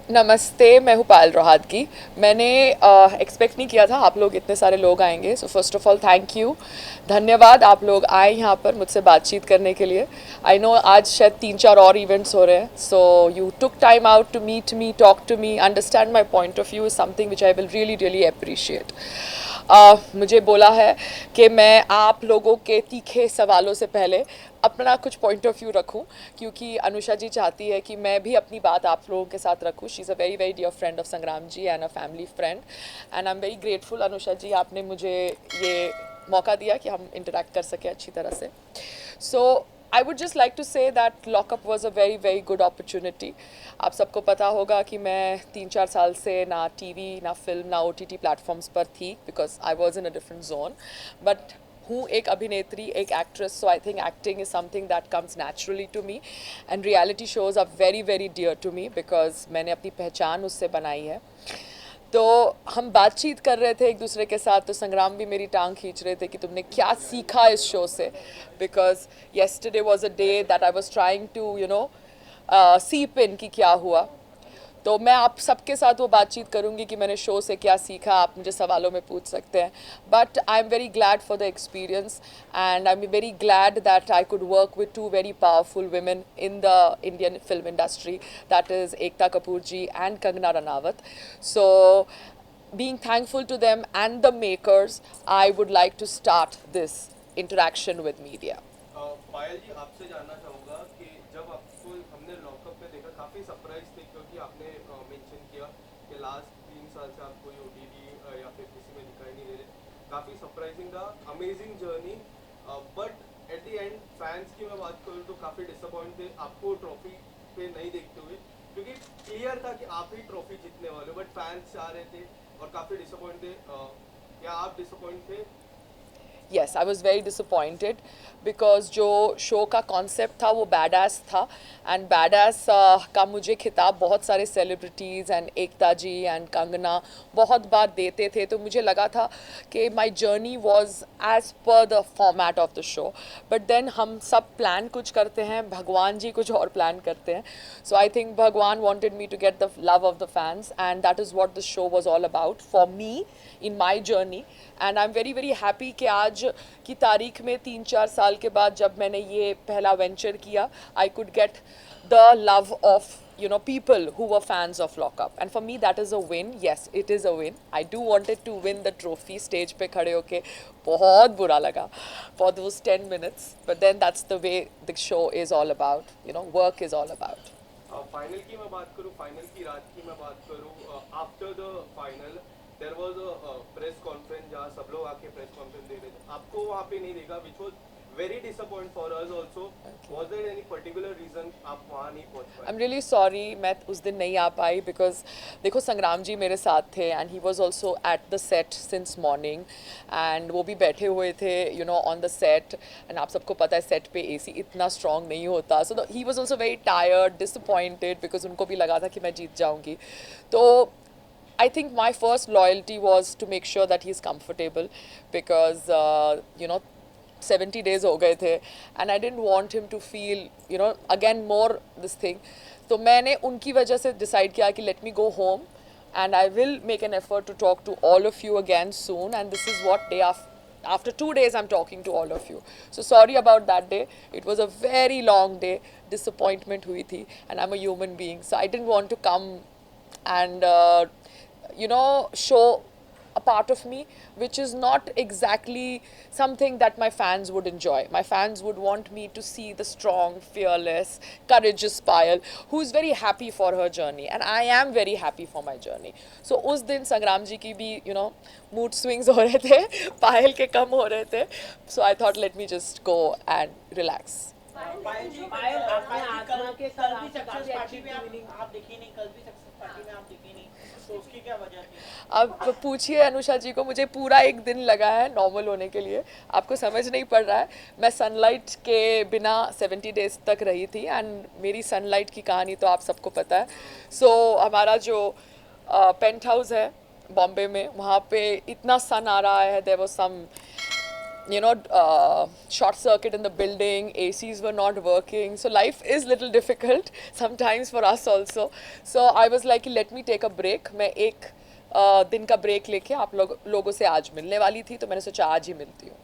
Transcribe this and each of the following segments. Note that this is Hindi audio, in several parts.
नमस्ते, मैं हूँ पायल रोहातगी। मैंने एक्सपेक्ट नहीं किया था आप लोग इतने सारे लोग आएंगे। So first of all thank you, धन्यवाद आप लोग आए यहाँ पर मुझसे बातचीत करने के लिए। आई नो आज शायद 3-4 और इवेंट्स हो रहे हैं, so you took time out to meet me, talk to me, understand my point of view is something which I will really really appreciate. मुझे बोला है कि मैं आप लोगों के तीखे सवालों से पहले अपना कुछ पॉइंट ऑफ व्यू रखूं, क्योंकि अनुषा जी चाहती है कि मैं भी अपनी बात आप लोगों के साथ रखूं। She is a very very dear friend of Sangram ji and a family friend, and I am very grateful Anusha ji, आपने मुझे ये मौका दिया कि हम इंटरेक्ट कर सकें अच्छी तरह से। So I would just like to say that lockup was a very very good opportunity. आप सबको पता होगा कि मैं 3-4 साल से ना टीवी, ना फिल्म, ना OTT प्लेटफॉर्म्स पर थी, because I was in a different zone. But हूँ एक अभिनेत्री, एक actress, so I think acting is something that comes naturally to me, and reality shows are very very dear to me because मैंने अपनी पहचान उससे बनाई है। तो हम बातचीत कर रहे थे एक दूसरे के साथ, तो संग्राम भी मेरी टांग खींच रहे थे कि तुमने क्या सीखा इस शो से, because yesterday was a day that I was trying to seep in कि क्या हुआ। तो मैं आप सबके साथ वो बातचीत करूंगी कि मैंने शो से क्या सीखा, आप मुझे सवालों में पूछ सकते हैं। But I am very glad for the experience, and I am very glad that I could work with two very powerful women in the Indian film industry, that is Ekta Kapoor ji and Kangana Ranaut. So being thankful to them and the makers, I would like to start this interaction with media. पायल जी, आपसे जानना चाहूँगा कि जब आपको हमने लॉकअप में देखा काफ़ी सरप्राइज थे, क्योंकि आपने मेंशन किया कि लास्ट 3 साल से आप कोई OTT या फिर किसी में दिखाई नहीं दे रहे। काफ़ी सरप्राइजिंग था, amazing journey. But at the end fans की मैं बात करूँ तो काफ़ी डिसअपॉइंट थे आपको ट्रॉफी पे नहीं देखते हुए, क्योंकि क्लियर था कि आप ही ट्रॉफी जीतने वाले हो, बट फैंस चाह रहे थे और काफ़ी डिसअपॉइंट थे। क्या आप डिसअपॉइंट थे? Yes, I was very disappointed because जो शो का कॉन्सेप्ट था वो बैडास था, एंड बैडास का मुझे खिताब बहुत सारे celebrities and Ekta ji and Kangana बहुत बार देते थे, तो मुझे लगा था कि my journey was as per the format of the show. But then हम सब प्लान कुछ करते हैं, भगवान जी कुछ और प्लान करते हैं। सो आई थिंक भगवान wanted me to get the love of the fans, and that is what the show was all about for me in my journey. And I am very very happy कि आज की तारीख में 3-4 साल के बाद जब मैंने ये पहला वेंचर किया, I could get the love of people who were fans of lockup, and for me that is a win. Yes, it is a win. I do wanted to win the trophy, stage पे खड़े होके बहुत बुरा लगा for those 10 minutes, but then that's the way the show is all about, work is all about. Final की मैं बात करूँ, फाइनल की रात की मैं बात करूँ, after the final there was a press conference जहाँ सब लोग आके प्रेस कॉन्फ्रेंस दे रहे थे, आपको वहाँ पे नहीं देखा, which was very disappoint for us also. Was there any particular reason आप वहाँ नहीं पहुँच पाए? आई एम रियली सॉरी, मैं उस दिन नहीं आ पाई बिकॉज देखो संग्राम जी मेरे साथ थे, and he was also at the set since morning, and वो भी बैठे हुए थे ऑन द सेट, एंड आप सबको पता है सेट पे AC इतना स्ट्रॉन्ग नहीं होता। So he was also very tired, disappointed, because उनको भी लगा था कि मैं जीत जाऊँगी। तो I think my first loyalty was to make sure that he's comfortable because 70 days हो गए थे, and I didn't want him to feel again more this thing. तो मैंने उनकी वजह से decide किया कि let me go home, and I will make an effort to talk to all of you again soon, and this is what day after 2 days I'm talking to all of you. So sorry about that day. It was a very long day. Disappointment हुई थी, and I'm a human being, so I didn't want to come and show a part of me which is not exactly something that my fans would enjoy. My fans would want me to see the strong, fearless, courageous Payal who is very happy for her journey, and I am very happy for my journey. So उस दिन संग्राम जी की भी mood swings हो रहे थे, पायल के कम हो रहे थे, so I thought let me just go and relax. पायल जी, पायल आपने आत्मा के कल भी सक्सेस पार्टी में आप दिखी नहीं, कल भी सक्सेस पार्टी में आप दिखी नहीं, तो उसकी क्या वजह थी? अब पूछिए अनुषा जी को, मुझे पूरा एक दिन लगा है नॉर्मल होने के लिए, आपको समझ नहीं पड़ रहा है। मैं सनलाइट के बिना 70 डेज तक रही थी, एंड मेरी सनलाइट की कहानी तो आप सबको पता है। सो हमारा जो पेंट हाउस है बॉम्बे में, वहाँ पे इतना सन आ रहा है, there was some short circuit in the building, ACs were not working, so life is little difficult sometimes for us also. So I was like, let me take a break. मैं एक दिन का ब्रेक लेके आप लोगों से आज मिलने वाली थी, तो मैंने सोचा आज ही मिलती हूँ.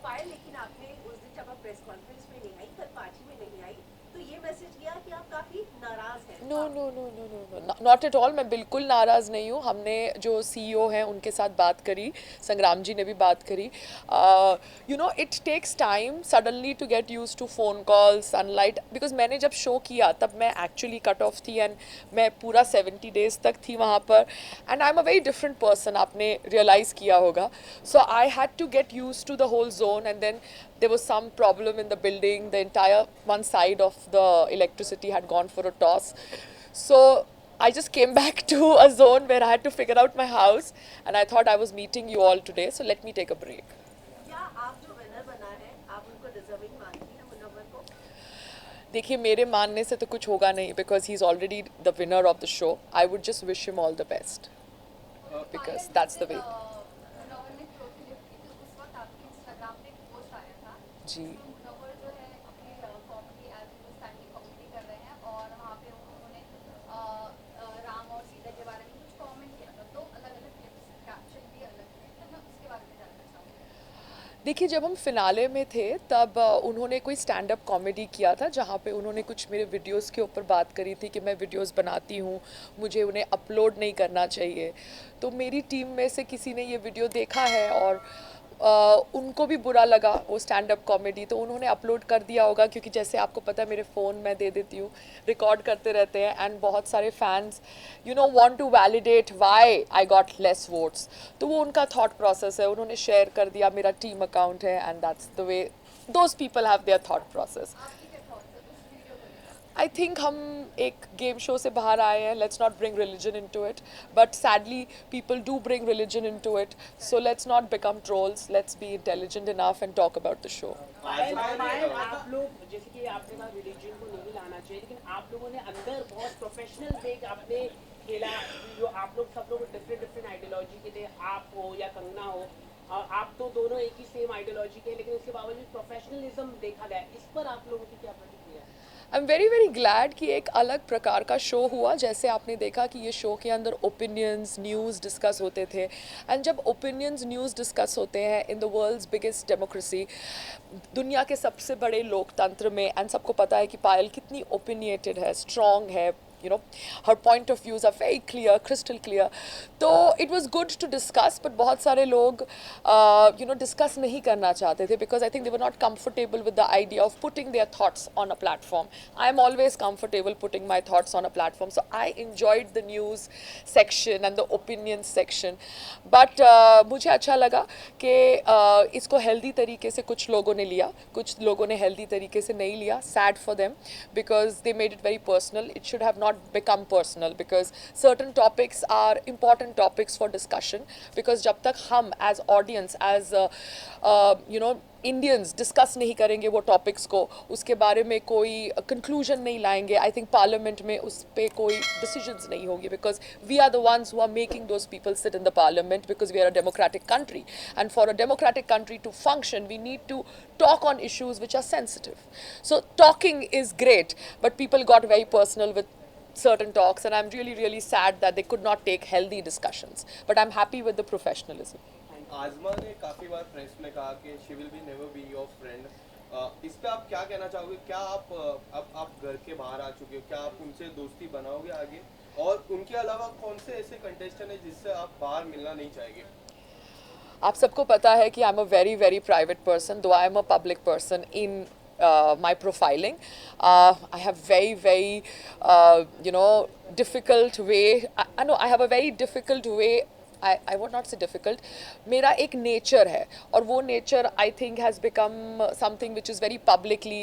पायल, लेकिन आपने उस दिन जब आप प्रेस कॉन्फ्रेंस में नहीं आई, कल पार्टी में नहीं आई, तो ये मैसेज किया कि आप काफी नाराज हैं. No no no no no no, not at all. मैं बिल्कुल नाराज़ नहीं हूँ. हमने जो CEO हैं उनके साथ बात करी, संग्राम जी ने भी बात करी. It takes time suddenly to get use to phone call, sunlight, because मैंने जब शो किया तब मैं एक्चुअली कट ऑफ थी एंड मैं पूरा 70 डेज तक थी वहाँ पर. And I am a very different person, आपने रियलाइज़ किया होगा. So I had to get use to the whole zone and then there was some problem in the building. The entire one side of the electricity had gone for a toss. So I just came back to a zone where I had to figure out my house, and I thought I was meeting you all today, so let me take a break. क्या आप जो विनर बना है, आप उनको डिजर्विंग मानती हैं, मुनव्वर को? देखिए, मेरे मानने से तो कुछ होगा नहीं, because he's already the winner of the show. I would just wish him all the best, because that's the way. Munawwar ने थ्रोट की लिफ्ट की थी, उस वक्त आपके इंस्टाग्राम पे एक पोस्ट आया था जी. तो मुनव्वर जो है अपनी कॉमेडी एज हिंदुस्तानी कॉमेडी कर रहे हैं और वहाँ पे उन्होंने राम और सीता के बारे में कुछ कमेंट किया था. तो अलग अलग क्लिप्स कैप्शन भी अलग थे, तो मैं उसके बारे में जानना चाहूँगी. देखिए, जब हम फिनाले में थे तब उन्होंने कोई स्टैंड अप कॉमेडी किया था जहाँ पे उन्होंने कुछ मेरे वीडियोस के ऊपर बात करी थी कि मैं वीडियोस बनाती हूँ, मुझे उन्हें अपलोड नहीं करना चाहिए. तो मेरी टीम में से किसी ने ये वीडियो देखा है और उनको भी बुरा लगा वो स्टैंड अप कॉमेडी, तो उन्होंने अपलोड कर दिया होगा, क्योंकि जैसे आपको पता है मेरे फ़ोन में दे देती हूँ, रिकॉर्ड करते रहते हैं एंड बहुत सारे fans want to validate why I got less votes. तो वो उनका थॉट प्रोसेस है, उन्होंने शेयर कर दिया, मेरा टीम अकाउंट है and that's the way those people have their thought process. आपके क्या थॉट्स है उस वीडियो को लेकर? आई थिंक हम एक गेम शो से बाहर आए हैं. Let's not bring religion into it, but sadly people do bring religion into it. So let's not become trolls, let's be intelligent enough and talk about the show. Payal, आप लोग जैसे कि आपने कहा रिलीजन को नहीं लाना चाहिए, लेकिन आप लोगों ने अंदर बहुत प्रोफेशनल वेग आपने खेला. जो आप लोग सब लोग डिफरेंट आइडियोलॉजी के थे, आप हो या कंगना हो, आप तो दोनों एक ही सेम आइडियोलॉजी के, लेकिन उसके बावजूद प्रोफेशनलिज्म देखा गया. इस पर आप लोगों की क्या प्रतिक्रिया है? आई एम वेरी वेरी ग्लैड कि एक अलग प्रकार का शो हुआ. जैसे आपने देखा कि ये शो के अंदर ओपिनियंस, न्यूज़ डिस्कस होते थे, एंड जब ओपिनियंस, न्यूज़ डिस्कस होते हैं in the world's biggest democracy, दुनिया के सबसे बड़े लोकतंत्र में, एंड सबको पता है कि पायल कितनी ओपिनिएटेड है, स्ट्रॉन्ग है, her point of views are very clear, crystal clear. तो it was good to discuss, but बहुत सारे लोग discuss नहीं करना चाहते थे, because I think they were not comfortable with the idea of putting their thoughts on a platform. I am always comfortable putting my thoughts on a platform, so I enjoyed the news section and the opinion section. But मुझे अच्छा लगा कि इसको healthy तरीके से कुछ लोगों ने लिया, कुछ लोगों ने healthy तरीके से नहीं लिया. Sad for them, because they made it very personal. It should have not become personal, because certain topics are important topics for discussion, because जब तक हम as audience, as Indians discuss नहीं करेंगे वो टॉपिक्स को, उसके बारे में कोई कंक्लूजन नहीं लाएंगे, आई थिंक पार्लियामेंट में उस पर कोई डिसीजंस नहीं होगी, because we are the ones who are making those people sit in the parliament, because we are a democratic country, and for a democratic country to function we need to talk on issues which are sensitive. So talking is great, but people got very personal with certain talks, and I'm really really sad that they could not take healthy discussions, but I'm happy with the professionalism. आजमा ने काफी बार प्रेस में कहा कि she will be never be your friend. इस पे आप क्या कहना चाहोगे? क्या अब आप घर के बाहर आ चुके हो, क्या आप उनसे दोस्ती बनाओगे आगे? और उनके अलावा कौन से ऐसे कंटेस्टेंट है जिससे आप बाहर मिलना नहीं चाहेंगे? आप सबको पता है कि I am a very very private person, though I am a public person in my profiling. I have very difficult way. I know I have a very difficult way. I would not say difficult. मेरा एक nature है, और वो nature I think has become something which is very publicly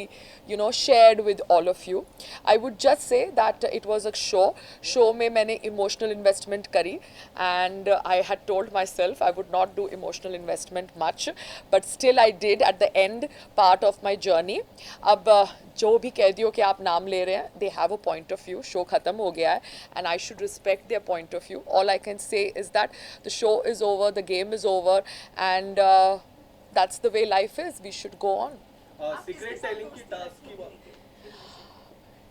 shared with all of you. I would just say that it was a show में मैंने emotional investment करी, and I had told myself I would not do emotional investment much, but still I did at the end part of my journey. अब जो भी कैदियों के आप नाम ले रहे हैं, they have a point of view. Show ख़त्म हो गया है, and I should respect their point of view. All I can say is that the show is over, the game is over, and that's the way life is. We should go on. Secret telling की टास्क की बात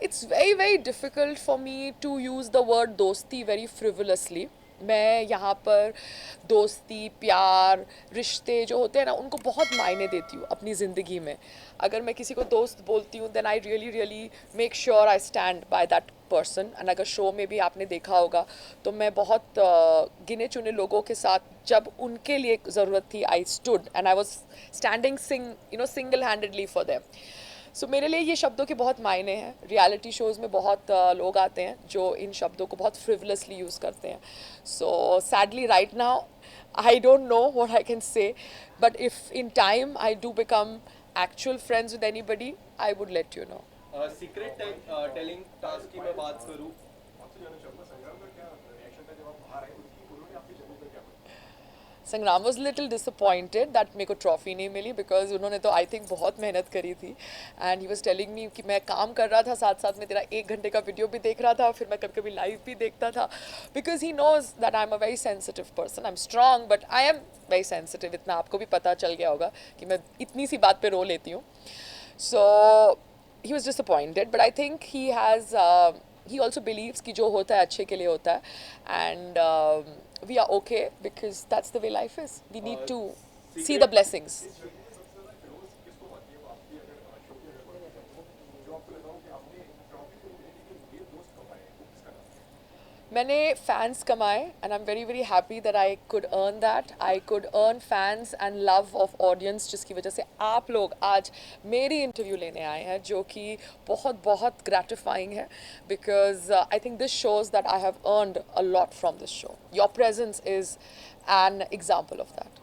It's very very difficult for me to use the word दोस्ती very frivolously. मैं यहाँ पर दोस्ती प्यार रिश्ते जो होते हैं ना उनको बहुत मायने देती हूँ अपनी ज़िंदगी में. अगर मैं किसी को दोस्त बोलती हूँ then I really really make sure I stand by that person. And अगर शो में भी आपने देखा होगा तो मैं बहुत गिने चुने लोगों के साथ जब उनके लिए ज़रूरत थी I stood and I was standing single handedly for them. So मेरे लिए ये शब्दों के बहुत मायने हैं. रियलिटी शोज़ में बहुत लोग आते हैं जो इन शब्दों को बहुत फ्रिवलसली यूज़ करते हैं. So sadly right now I don't know what I can say, but if in time I do become actual friends with anybody I would let you know. Secret telling task की मैं बात करूँ संग्राम वॉज लिटिल डिसअपॉइंटेड दैट मेरे को ट्रॉफी नहीं मिली बिकॉज उन्होंने तो आई थिंक बहुत मेहनत करी थी. And he was telling me कि मैं काम कर रहा था साथ साथ में तेरा 1 घंटे का वीडियो भी देख रहा था, फिर मैं कभी कभी लाइव भी देखता था because he knows that I am a very sensitive person. I am strong but I am very sensitive. इतना आपको भी पता चल गया होगा कि मैं इतनी सी बात पे रो लेती हूँ. सो he was disappointed but I think he also believes कि जो होता है अच्छे के लिए होता है. And we are okay because that's the way life is. We need to see the blessings. मैंने फैंस कमाए and I am very very happy that I could earn that. I could earn fans and love of audience जिसकी वजह से आप लोग आज मेरी इंटरव्यू लेने आए हैं जो कि बहुत बहुत ग्रेटिफाइंग है because I think this shows that I have earned a lot from this show. Your presence is an example of that.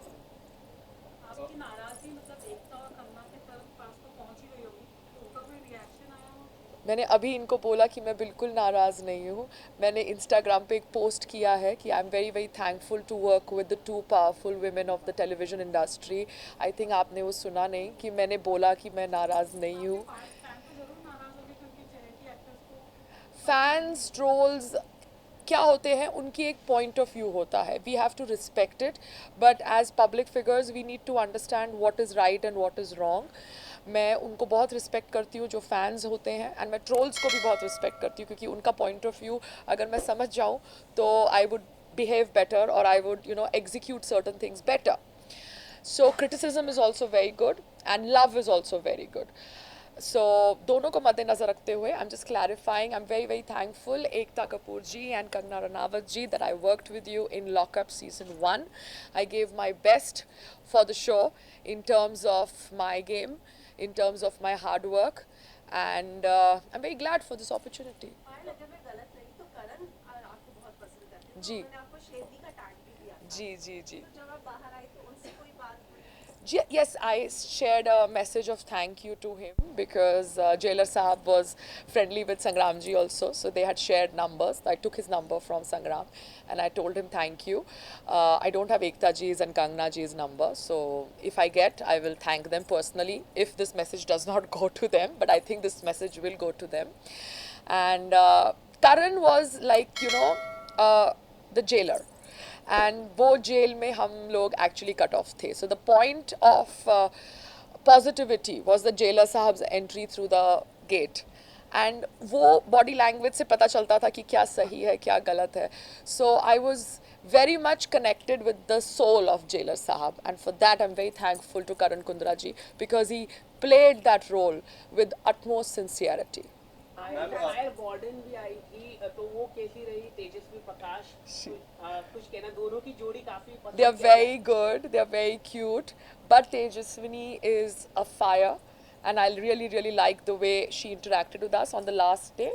आपकी नाराजगी मतलब एकता और कंगना के तरफ पास तो पहुंच ही गई होगी, तो उनका कोई रिएक्शन आया हो? मैंने अभी इनको बोला कि मैं बिल्कुल नाराज़ नहीं हूँ. मैंने इंस्टाग्राम पे एक पोस्ट किया है कि I am very very thankful to work with the 2 powerful women of the television industry. I think आपने वो सुना नहीं कि मैंने बोला कि मैं नाराज़ नहीं हूँ. फैन तो जरूर नाराज होंगे क्योंकि चैरिटी एक्टर्स को फैंस ट्रोल्स क्या होते हैं उनकी एक पॉइंट ऑफ व्यू होता है. We have to respect it but as public figures we need to understand what is right and what is wrong. मैं उनको बहुत रिस्पेक्ट करती हूँ जो फैंस होते हैं एंड मैं ट्रोल्स को भी बहुत रिस्पेक्ट करती हूँ क्योंकि उनका पॉइंट ऑफ व्यू अगर मैं समझ जाऊँ तो I would behave better or I would execute certain things better. So criticism is also very good and love is also very good. So दोनों को मद्देनजर रखते हुए I'm just clarifying I'm very very thankful Ekta Kapoor ji and Kangana Ranaut ji that I worked with you in Lockup season 1. I gave my best for the show in terms of my game, in terms of my hard work and I'm very glad for this opportunity. पायल, अगर मैं गलत नहीं तो करण आपको बहुत पसंद करते हैं. जी. उन्होंने आपको शेरनी का टैग भी दिया था. जी जी जी. तो जब आप बाहर आए तो उनसे कोई बात हुई? Yes, I shared a message of thank you to him because Jailer Sahab was friendly with Sangram ji also. So they had shared numbers. I took his number from Sangram and I told him thank you. I don't have Ekta ji's and Kangna ji's number. So if I get, I will thank them personally if this message does not go to them. But I think this message will go to them. And Karan was like, the jailer. And वो जेल में हम लोग एक्चुअली कट ऑफ थे. So the point of positivity was the jailer साहब्स entry through the gate and वो बॉडी लैंग्वेज से पता चलता था कि क्या सही है क्या गलत है. So I was very much connected with the soul of Jailer Sahab and for that I'm very thankful to Karan Kundra ji because he played that role with utmost sincerity. Payal warden भी आई थी तो वो कैसी रही? तेजस्वी प्रकाश कुछ कहना, दोनों की जोड़ी काफी पसंद. They are very good, they are very cute, but Tejaswini is a fire and I really really like the way she interacted with us on the last day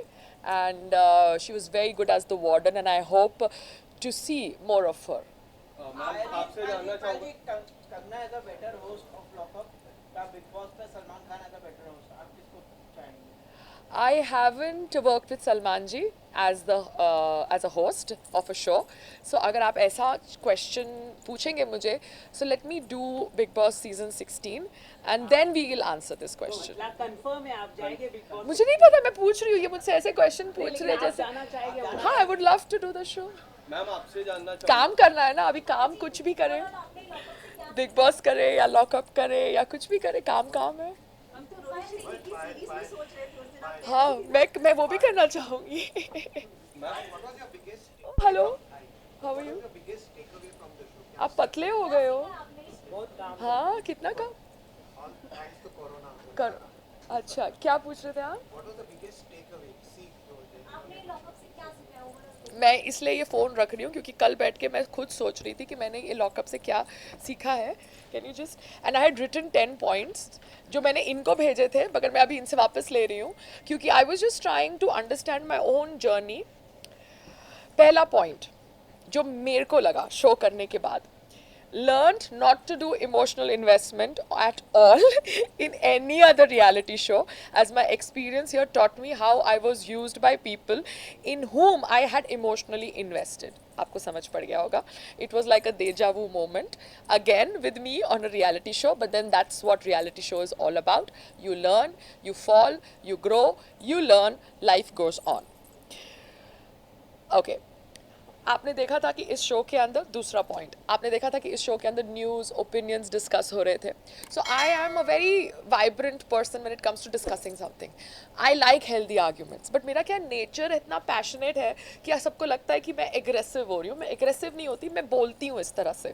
and she was very good as the warden and I hope to see more of her. Ma'am आपसे जानना चाहूँगा Kangana as a better host of Lock Upp या बिग बॉस पे Salman Khan as a better host, आप किसको चाहेंगे? I haven't worked with Salman ji as a host of a show. So अगर आप ऐसा question पूछेंगे मुझे, so let me do Big Boss season 16 and then we will answer this question. Confirm है आप जाएंगे बिग बॉस? मुझे नहीं पता, मैं पूछ रही हूँ, ये मुझसे ऐसे question पूछ रहे हैं जैसे. जाना चाहेंगे? हाँ, I would love to do the show. Ma'am आपसे जानना काम करना है ना, अभी काम कुछ भी करें. आपने लॉकअप से क्या बिग बॉस करे या लॉकअप करे या कुछ भी करे, काम काम है। हम तो रोहित शेट्टी की सीरीज में सोच रहे थे उस दिन आप हाँ, मैं वो भी करना चाहूँगी। What was your biggest hello, how are what you? was your biggest takeaway from the show? आप पतले हो गए हो। बहुत काम हाँ, कितना काम All thanks to Corona. कर। अच्छा, क्या पूछ रहे थे आप? What was the biggest takeaway? सीख जो होते हैं। आपने लॉकअप से क्या सीखा ओवरऑल? मैं इसलिए ये फ़ोन रख रही हूँ क्योंकि कल बैठ के मैं खुद सोच रही थी कि मैंने ये लॉकअप से क्या सीखा है। Can you just, and I had written 10 points जो मैंने इनको भेजे थे, मगर मैं अभी इनसे वापस ले रही हूँ क्योंकि I was just trying to understand my own journey. पहला पॉइंट जो मेरे को लगा शो करने के बाद, learned not to do emotional investment at all in any other reality show, as my experience here taught me how I was used by people in whom I had emotionally invested. आपको समझ पड़ गया होगा. It was like a deja vu moment again with me on a reality show, but then that's what reality show is all about. You learn, you fall, you grow, you learn, life goes on. Okay. आपने देखा था कि इस शो के अंदर, दूसरा पॉइंट, आपने देखा था कि इस शो के अंदर न्यूज़ ओपिनियंस डिस्कस हो रहे थे. So I am a very vibrant person when it comes to discussing something. I like healthy arguments, but मेरा क्या नेचर इतना पैशनेट है कि सबको लगता है कि मैं एग्रेसिव हो रही हूँ. मैं एग्रेसिव नहीं होती, मैं बोलती हूँ इस तरह से.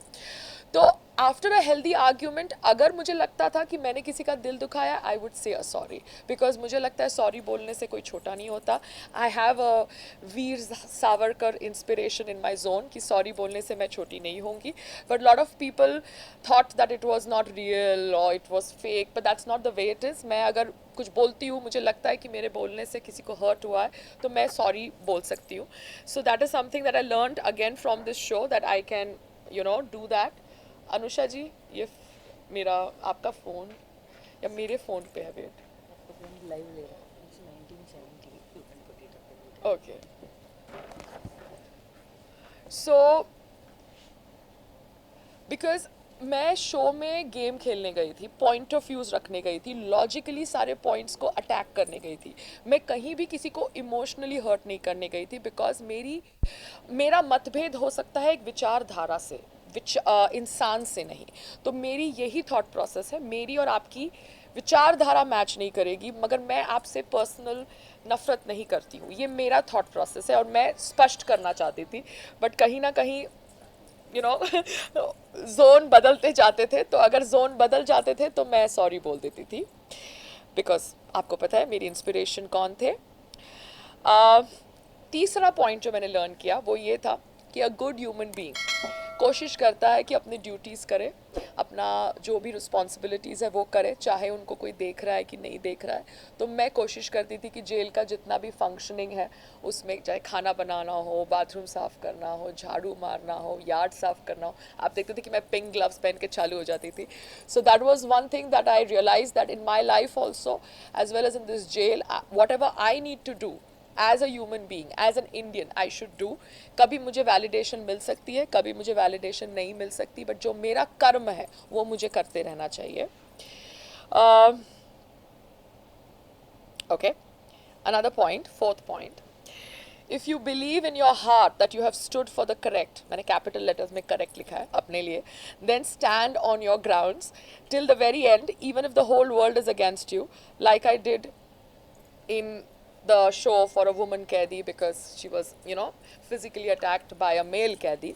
तो आफ्टर अ हेल्दी आर्ग्यूमेंट अगर मुझे लगता था कि मैंने किसी का दिल दुखाया, आई वुड से अ सॉरी, बिकॉज मुझे लगता है सॉरी बोलने से कोई छोटा नहीं होता. I have a Veer Savarkar inspiration in my zone कि सॉरी बोलने से मैं छोटी नहीं होंगी. But lot of people thought that it was not real और it was fake, but that's not the way it is. मैं अगर कुछ बोलती हूँ, मुझे लगता है कि मेरे बोलने से किसी को हर्ट हुआ है, तो मैं सॉरी बोल सकती हूँ. So that is something that I learned again from this show, that I can do that. Anusha ji, ये मेरा आपका फ़ोन या मेरे फ़ोन पे है? वेट, लाइव ले रहा है, it's 1970, you can put it up. Okay. So because मैं शो में गेम खेलने गई थी, पॉइंट ऑफ व्यूज़ रखने गई थी, लॉजिकली सारे पॉइंट्स को अटैक करने गई थी. मैं कहीं भी किसी को इमोशनली हर्ट नहीं करने गई थी, बिकॉज मेरा मतभेद हो सकता है एक विचारधारा से, इंसान से नहीं. तो मेरी यही थॉट प्रोसेस है. मेरी और आपकी विचारधारा मैच नहीं करेगी, मगर मैं आपसे पर्सनल नफरत नहीं करती हूँ. ये मेरा थॉट प्रोसेस है और मैं स्पष्ट करना चाहती थी. बट कहीं ना कहीं जोन बदलते जाते थे, तो अगर जोन बदल जाते थे तो मैं सॉरी बोल देती थी, बिकॉज आपको पता है मेरी इंस्पिरेशन कौन थे. तीसरा पॉइंट जो मैंने लर्न किया वो ये था कि अ गुड ह्यूमन बीइंग कोशिश करता है कि अपनी ड्यूटीज़ करे, अपना जो भी रिस्पॉन्सिबिलिटीज़ है वो करे, चाहे उनको कोई देख रहा है कि नहीं देख रहा है. तो मैं कोशिश करती थी कि जेल का जितना भी फंक्शनिंग है उसमें, चाहे खाना बनाना हो, बाथरूम साफ़ करना हो, झाड़ू मारना हो, यार्ड साफ़ करना हो, आप देखते थे कि मैं पिंक ग्लव्स पहन के चालू हो जाती थी. So that was one thing that I realise that in my life also, as well as in this jail, whatever I need to do as a human being, as an Indian, I should do. कभी मुझे वैलिडेशन मिल सकती है, कभी मुझे वैलिडेशन नहीं मिल सकती, बट जो मेरा कर्म है वो मुझे करते रहना चाहिए. Okay, another point, fourth point, if you believe in your heart that you have stood for the correct, मैंने कैपिटल लेटर्स में करेक्ट लिखा है अपने लिए, then stand on your grounds till the very end, even if the whole world is against you, like I did in the show for a woman कैदी, because she was physically attacked by a male कैदी.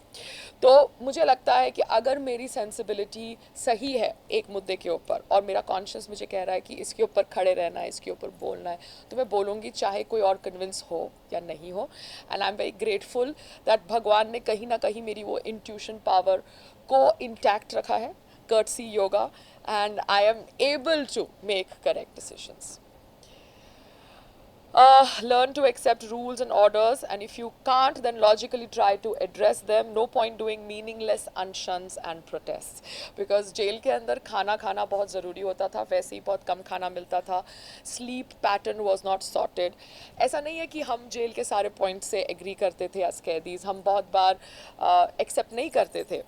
तो मुझे लगता है कि अगर मेरी सेंसिबिलिटी सही है एक मुद्दे के ऊपर और मेरा कॉन्शियस मुझे कह रहा है कि इसके ऊपर खड़े रहना है, इसके ऊपर बोलना है, तो मैं बोलूँगी, चाहे कोई और कन्विंस हो या नहीं हो. And I am very grateful that भगवान ने कहीं ना कहीं मेरी वो इंट्यूशन पावर को इंटैक्ट रखा है, courtesy yoga, and I am able to make correct decisions. Learn to accept rules and orders, and if you can't, then logically try to address them. No point doing meaningless unshuns and protests, because jail के अंदर खाना खाना बहुत ज़रूरी होता था, वैसे ही बहुत कम खाना मिलता था. Sleep pattern was not sorted. ऐसा नहीं है कि हम जेल के सारे पॉइंट से एग्री करते थे एज कैदीज़, हम बहुत बार एक्सेप्ट नहीं करते थे.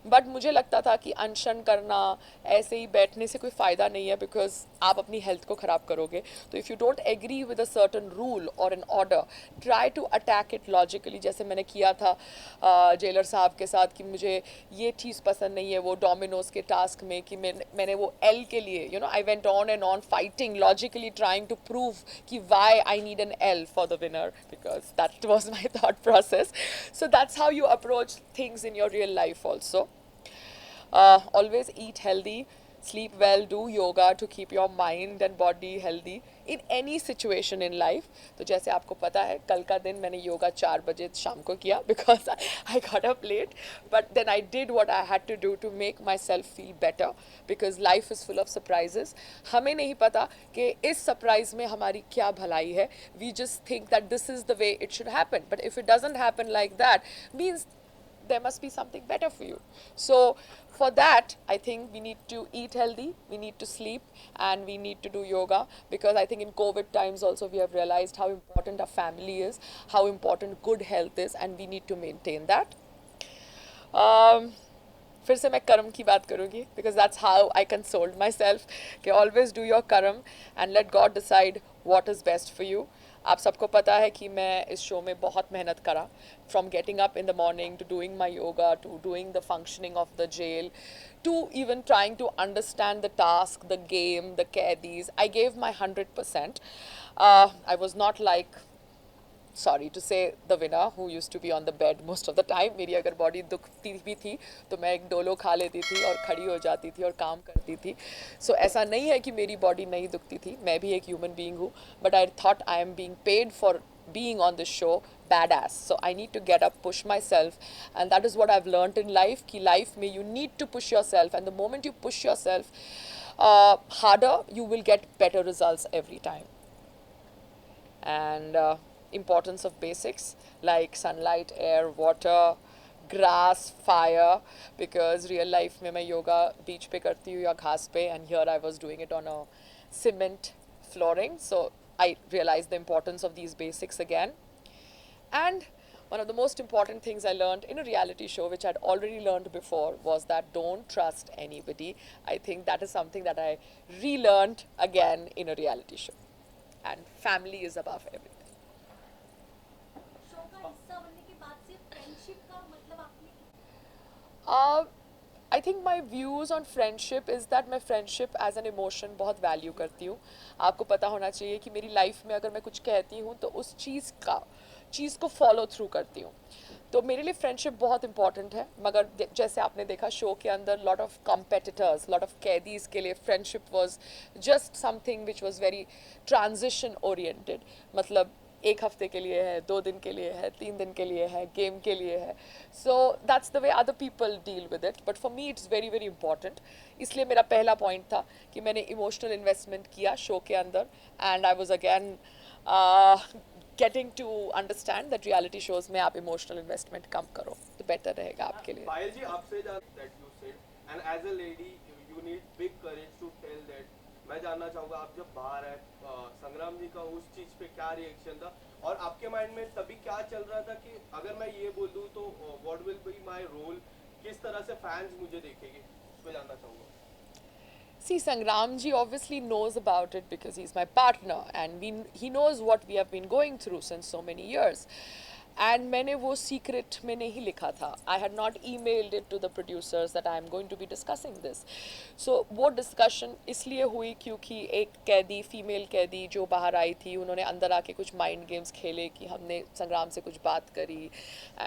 बट मुझे लगता था कि अनशन करना, ऐसे ही बैठने से कोई फ़ायदा नहीं है, बिकॉज आप अपनी हेल्थ को ख़राब करोगे. तो if you don't agree with a certain certain rule or an order, try to attack it logically. जैसे मैंने किया था जेलर साहब के साथ कि मुझे ये चीज़ पसंद नहीं है वो डोमिनोज के टास्क में कि मैंने वो एल के लिए I went on and on fighting logically trying to prove कि why I need an L for the winner because that was my thought process. So that's how you approach things in your real life also. Always eat healthy, sleep well, do yoga to keep your mind and body healthy in any situation in life. तो जैसे आपको पता है कल का दिन मैंने योगा 4 बजे शाम को किया because I got up late, but then I did what I had to do to make myself feel better because life is full of surprises. हमें नहीं पता कि इस surprise में हमारी क्या भलाई है. We just think that this is the way it should happen, but if it doesn't happen like that, means there must be something better for you. So for that, I think we need to eat healthy, we need to sleep, and we need to do yoga because I think in COVID times also we have realized how important our family is, how important good health is, and we need to maintain that. फिर से मैं कर्म की बात करूँगी because that's how I consoled my self कि ऑलवेज डू योर कर्म and let God decide what is best for you. आप सबको पता है कि मैं इस शो में बहुत मेहनत करा from getting up in the morning to doing my yoga to doing the functioning of the jail to even trying to understand the task the game the कैदीज. I gave my 100%. I was not like sorry to say the winner who used to be on the bed most of the time. मेरी अगर बॉडी दुखती भी थी तो मैं एक डोलो खा लेती थी और खड़ी हो जाती थी और काम करती थी. सो ऐसा नहीं है कि मेरी बॉडी नहीं दुखती थी, मैं भी एक ह्यूमन बीइंग हूँ, but I thought I am being paid for being on this show badass, so I need to get up, push myself, and that is what I've learned in life कि life में you need to push yourself, and the moment you push yourself harder you will get better results every time. And importance of basics like sunlight, air, water, grass, fire, because real life में मैं योगा बीच पे करती हूँ या घास पे, and here I was doing it on a cement flooring, so I realized the importance of these basics again. And one of the most important things I learned in a reality show, which I'd already learned before, was that don't trust anybody. I think that is something that I relearned again in a reality show. And family is above everything. Show का हिस्सा बनने के बाद से फ्रेंडशिप का मतलब आपने I think my views on friendship is that मैं friendship as an emotion बहुत value करती हूँ. आपको पता होना चाहिए कि मेरी life में अगर मैं कुछ कहती हूँ तो उस चीज़ को follow through करती हूँ. तो मेरे लिए फ्रेंडशिप बहुत इंपॉर्टेंट है, मगर जैसे आपने देखा शो के अंदर lot of competitors, lot of कैदीज के लिए friendship was just something which was very transition oriented. मतलब एक हफ्ते के लिए है, 2 दिन के लिए है, 3 दिन के लिए है, गेम के लिए है. So that's the way other people deal with it, but for me it's very very important. इसलिए मेरा पहला पॉइंट था कि मैंने इमोशनल इन्वेस्टमेंट किया शो के अंदर, and I was again getting to understand that reality shows में आप emotional investment कम करो तो better रहेगा आपके लिए. पायल जी आपसे that you said and as a lady you need big courage to tell that. मैं जानना चाहूँगा आप जब बाहर आए संग्राम जी का उस चीज़ पे क्या रिएक्शन था और आपके माइंड में तभी क्या चल रहा था कि अगर मैं ये बोल दूँ तो what will be my role, किस तरह से फैंस मुझे देखेंगे, उस पर जानना चाहूँगा. See, Sangramji obviously knows about it because he's my partner and he knows what we have been going through since so many years. And मैंने वो secret में नहीं लिखा था. I had not emailed it to the producers that I am going to be discussing this. So वो discussion इसलिए हुई क्योंकि एक कैदी, फीमेल कैदी जो बाहर आई थी, उन्होंने अंदर आके कुछ माइंड गेम्स खेले कि हमने संग्राम से कुछ बात करी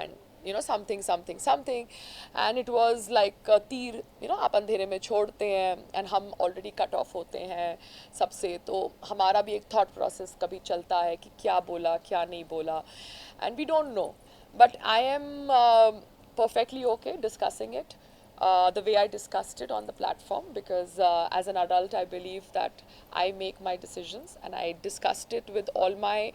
and something and it was like तीर आप अंधेरे में छोड़ते हैं and हम already cut off होते हैं सबसे, तो हमारा भी एक thought process कभी चलता है कि क्या बोला क्या नहीं बोला, and we don't know, but I am perfectly okay discussing it the way I discussed it on the platform because as an adult I believe that I make my decisions and I discussed it with all my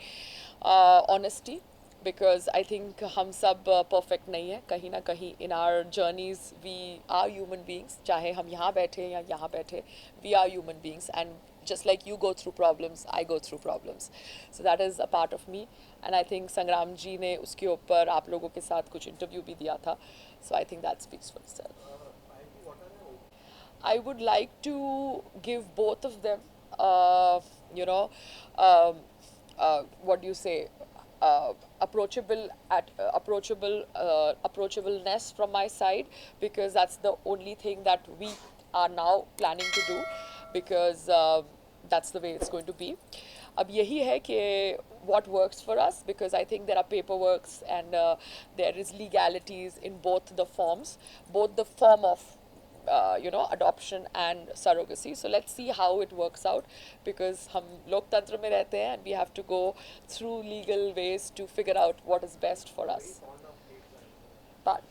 honesty. Because I think हम सब perfect नहीं है, कहीं ना कहीं in our journeys we are human beings, चाहे हम यहाँ बैठे या यहाँ बैठे, we are human beings and just like you go through problems, I go through problems. So that is a part of me and I think संग्राम जी ने उसके ऊपर आप लोगों के साथ कुछ इंटरव्यू भी दिया था, so I think that speaks for itself. I would like to give both of them, what do you say, approachableness from my side, because that's the only thing that we are now planning to do, because that's the way it's going to be. अब यही है कि what works for us, because I think there are paperworks and there is legalities in both the forms, both the form of adoption and surrogacy. So let's see how it works out, because हम लोकतंत्र में रहते हैं and we have to go through legal ways to figure out what is best for us. But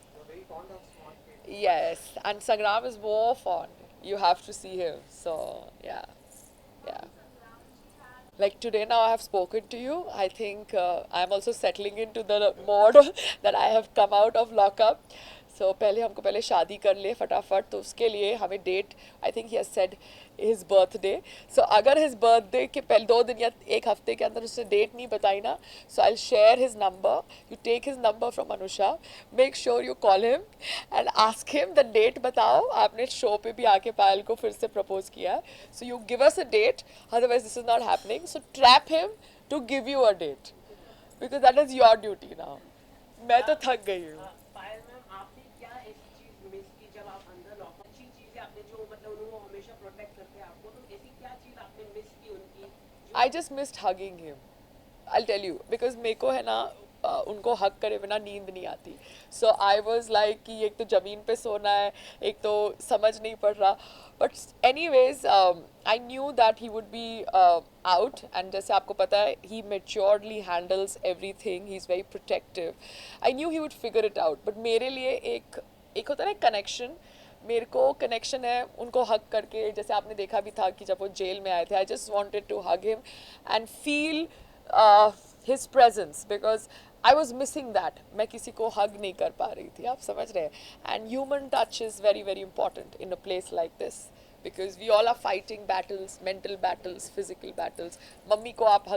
yes, and Sangram is more fond. You have to see him. So yeah, yeah. Like today now I have spoken to you. I think I'm also settling into the mode that I have come out of lockup. So पहले हमको पहले शादी कर ले फटाफट, तो उसके लिए हमें date, I think he has said his birthday. So अगर हिज बर्थडे के पहले 2 दिन या एक हफ्ते के अंदर उसने डेट नहीं बताई ना, so I will share his number. You take his number from Anusha, make sure you call him and ask him the date. बताओ, आपने शो पे भी आके पायल को फिर से प्रपोज किया है, so you give us a date, otherwise this is not happening. So trap him to give you a date, because that is your duty now. मैं तो थक गई हूँ. पायल मैम, आपने क्या ऐसी चीज मिस की जब आप अंदर लॉकअप? अच्छी चीजें आपने जो मतलब उन्होंने हमेशा प्रोटेक्ट करते हैं आपको, तो ऐसी क्या चीज आपने मिस की उनकी? I just missed hugging him. I'll tell you, because मेरे को है ना उनको हक करे बिना नींद नहीं आती. So I was like कि एक तो ज़मीन पे सोना है, एक तो समझ नहीं पड़ रहा. But anyways, I knew that he would be out, and जैसे आपको पता है, he maturely handles everything. He's very protective. I knew he would figure it out. But मेरे लिए एक होता है ना कनेक्शन, मेरे को कनेक्शन है उनको हग करके. जैसे आपने देखा भी था कि जब वो जेल में आए थे, I just wanted to hug him and feel his presence, because I was missing that. मैं किसी को हग नहीं कर पा रही थी, आप समझ रहे हैं. And human touch is very very important in a place like this, because we all are fighting battles, mental battles, physical battles. Mummy को आप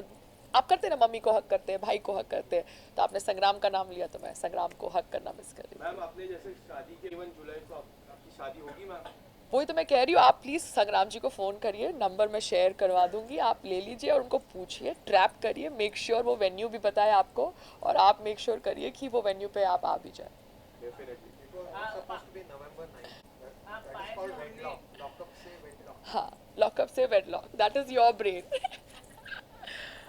करते हैं ना, मम्मी को हक करते हैं, भाई को हक करते हैं. तो आपने संग्राम का नाम लिया, तो मैं संग्राम को हक करना मिस कर रही हूँ. मैम, आपने जैसे शादी के 1 जुलाई को आपकी शादी होगी मैम? वही तो मैं कह रही हूँ, आप प्लीज़ संग्राम जी को फ़ोन करिए, नंबर मैं शेयर करवा दूंगी, आप ले लीजिए और उनको पूछिए, ट्रैप करिए, मेक श्योर वो वेन्यू भी बताए आपको, और आप मेक श्योर करिए कि वो वेन्यू पे आप आ भी जाए. डेफिनेटली. हाँ, लॉकअप से wedlock, that is your brain.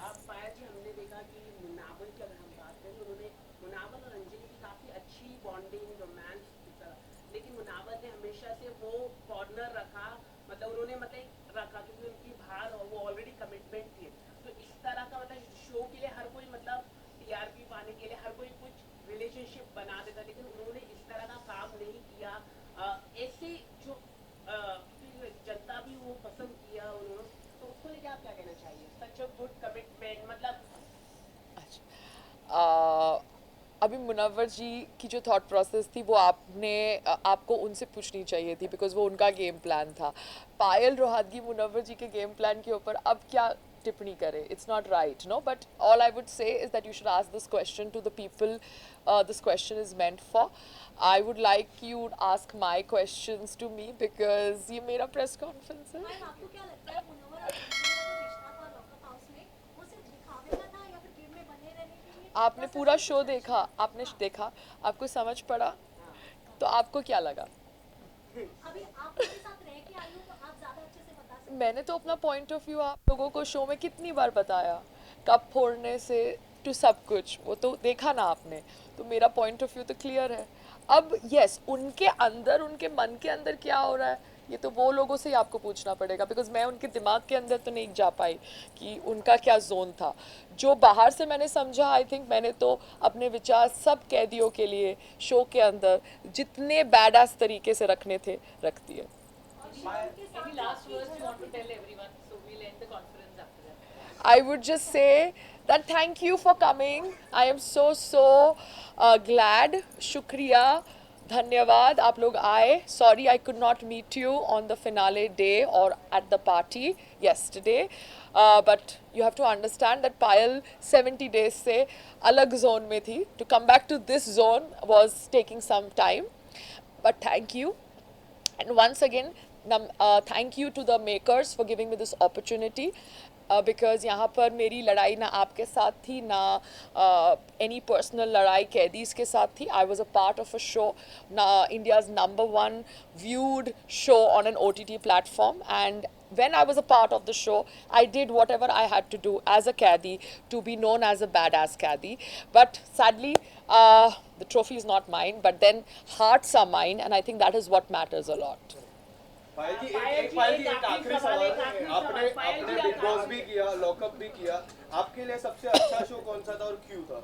आप पायल जी, हमने देखा कि मुनावर की अगर हम बात करें, उन्होंने मुनावर और अंजलि की काफी अच्छी बॉन्डिंग, रोमांस की तरह, लेकिन मुनावर ने हमेशा से वो कॉर्नर रखा, मतलब उन्होंने मतलब रखा क्योंकि उनकी बाहर और वो ऑलरेडी कमिटमेंट थी. तो इस तरह का मतलब शो के लिए हर कोई मतलब टीआरपी पाने के लिए हर कोई कुछ रिलेशनशिप बना देता, लेकिन उन्होंने इस तरह का काम नहीं किया. ऐसे जो जनता भी वो पसंद किया उन्होंने, तो उसको लेकर आप क्या कहना चाहिए? सच अ गुड कमिटमेंट, मतलब अभी मुनव्वर जी की जो थॉट प्रोसेस थी वो आपको उनसे पूछनी चाहिए थी, बिकॉज वो उनका गेम प्लान था. पायल रोहातगी मुनव्वर जी के गेम प्लान के ऊपर अब क्या टिप्पणी करे? It's not right, no. But all I would say is that you should ask this question to the people this question is meant for. I would like you to ask my questions to me, because ये मेरा प्रेस कॉन्फ्रेंस है. मैम, आपको क्या लगता है मुनव्वर और अंजलि का जो रिश्ता था लॉकअप हाउस में, वो सिर्फ दिखावे का था या फिर गेम में बने रहने के लिए? आपने पूरा शो देखा, आपने देखा, आपको समझ पड़ा, तो आपको क्या लगा? अभी आप उनके साथ रह के आई हो, तो आप ज्यादा अच्छे से बता सकते मैंने तो अपना पॉइंट ऑफ व्यू आप लोगों को शो में कितनी बार बताया, कप फोड़ने से टू सब कुछ, वो तो देखा ना आपने. तो मेरा पॉइंट ऑफ व्यू तो क्लियर है. अब यस, उनके अंदर, उनके मन के अंदर क्या हो रहा है, ये तो वो लोगों से ही आपको पूछना पड़ेगा, बिकॉज मैं उनके दिमाग के अंदर तो नहीं जा पाई कि उनका क्या जोन था. जो बाहर से मैंने समझा, आई थिंक मैंने तो अपने विचार सब कैदियों के लिए शो के अंदर जितने बैडास तरीके से रखने थे रख दिए. Any last words you want to tell everyone? So we'll end the conference after that. I would just say that thank you for coming. I am so glad. Shukriya. धन्यवाद, आप लोग आए. Sorry I could not meet you on the finale day or at the party yesterday. But you have to understand that Payal 70 days से अलग zone में थी. To come back to this zone was taking some time. But thank you. And once again, thank you to the makers for giving me this opportunity. Because यहाँ पर मेरी लड़ाई ना आपके साथ थी ना एनी पर्सनल लड़ाई कैदीज के साथ थी. I was a part of a show, India's #1 viewed show on an OTT platform, and when I was a part of the show, I did whatever I had to do as a caddy to be known as a badass caddy. But sadly, the trophy is not mine, but then hearts are mine, and I think that is what matters a lot. पायल जी पायल एक जी, पायल जी एक एक आखिरी आखिरी सवाल. सवाल. आपने पायल जी, आपने आप बिग बॉस आखिरी. भी किया, लॉकअप भी किया. आपके लिए सबसे अच्छा शो कौन सा था और क्यों था?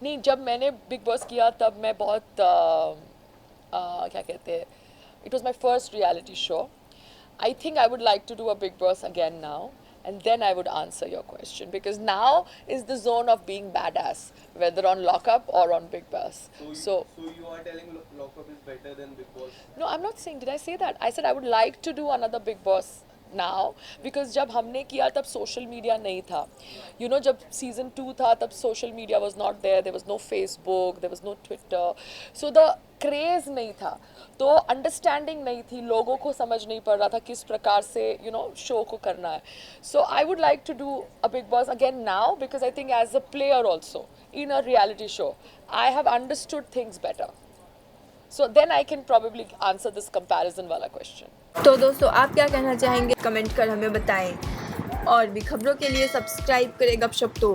नहीं, जब मैंने बिग बॉस किया तब मैं बहुत क्या कहते हैं, it was my first reality show. I think I would like to do a Big Boss again now, and then I would answer your question, because now is the zone of being badass, whether on Lockup or on Big Boss. So you are telling lockup is better than Big Boss? no, I'm not saying. Did I say that? I said I would like to do another Big Boss now, because जब हमने किया तब सोशल मीडिया नहीं था. जब सीज़न 2 था तब social media was not there, there was no Facebook, there was no Twitter, so the craze नहीं था, तो अंडरस्टैंडिंग नहीं थी, लोगों को समझ नहीं पड़ रहा था किस प्रकार से शो को करना है. So I would like to do a Bigg Boss again now, because I think as a player also in a reality show I have understood things better. So then I can probably answer this comparison वाला question. तो दोस्तों, आप क्या कहना चाहेंगे कमेंट कर हमें बताएं, और भी खबरों के लिए सब्सक्राइब करें गपशप तो.